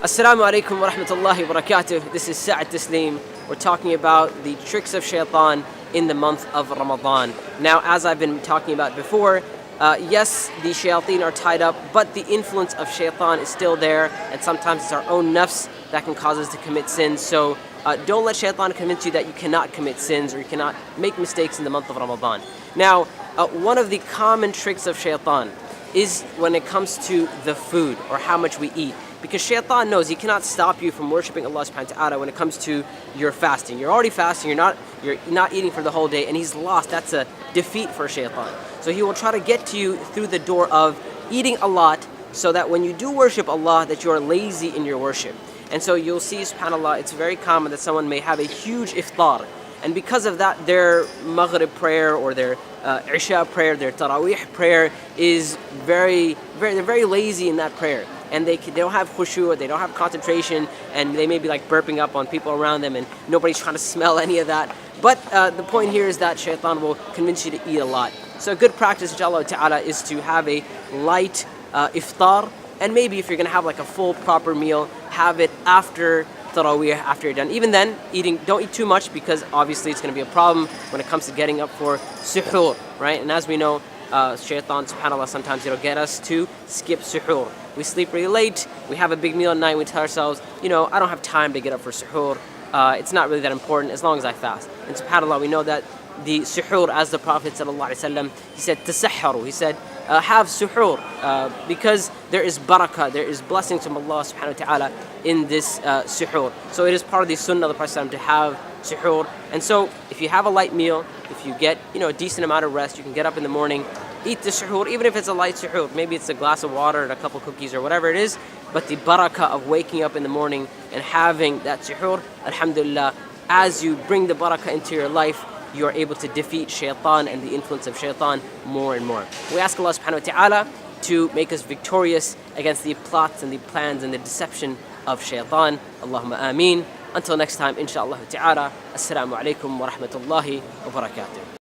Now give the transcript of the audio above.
Assalamu alaikum wa rahmatullahi wa barakatuh. This is Saad Tasleem. We're talking about the tricks of shaitan in the month of Ramadan. Now, as I've been talking about before, yes, the shayateen are tied up, but the influence of shaitan is still there, and sometimes it's our own nafs that can cause us to commit sins. So don't let shaitan convince you that you cannot commit sins or you cannot make mistakes in the month of Ramadan. Now, one of the common tricks of shaitan is when it comes to the food or how much we eat. Because shaitan knows he cannot stop you from worshiping Allah subhanahu wa ta'ala when it comes to your fasting. You're already fasting, you're not eating for the whole day, and he's lost. That's a defeat for shaitan. So he will try to get to you through the door of eating a lot, so that when you do worship Allah, that you are lazy in your worship. And so you'll see, subhanAllah, it's very common that someone may have a huge iftar, and because of that, their maghrib prayer or their isha prayer, their taraweeh prayer is they're very lazy in that prayer. And they don't have khushu', they don't have concentration, and they may be like burping up on people around them, and nobody's trying to smell any of that. But the point here is that shaitan will convince you to eat a lot. So a good practice, inshallah ta'ala, is to have a light iftar, and maybe if you're going to have like a full proper meal, have it after Taraweeh, after you're done. Even then, don't eat too much, because obviously it's going to be a problem when it comes to getting up for suhoor, right? And as we know, shaitan, subhanAllah, sometimes it'll get us to skip suhoor. We sleep really late, we have a big meal at night, we tell ourselves, I don't have time to get up for suhoor. It's not really that important as long as I fast. And subhanAllah, we know that the suhoor, as the Prophet ﷺ, he said, tasahharu, he said, have suhoor, because there is barakah, there is blessings from Allah subhanahu wa ta'ala in this suhoor. So it is part of the sunnah of the Prophet ﷺ to have suhoor. And so if you have a light meal, if you get a decent amount of rest, you can get up in the morning, eat the suhoor, even if it's a light suhoor. Maybe it's a glass of water and a couple cookies or whatever it is. But the barakah of waking up in the morning and having that suhoor, alhamdulillah, as you bring the barakah into your life, you are able to defeat shaitan and the influence of shaitan more and more. We ask Allah subhanahu wa ta'ala to make us victorious against the plots and the plans and the deception of shaitan. Allahumma ameen. Until next time, inshallah ta'ala, assalamu alaikum wa rahmatullahi wa barakatuh.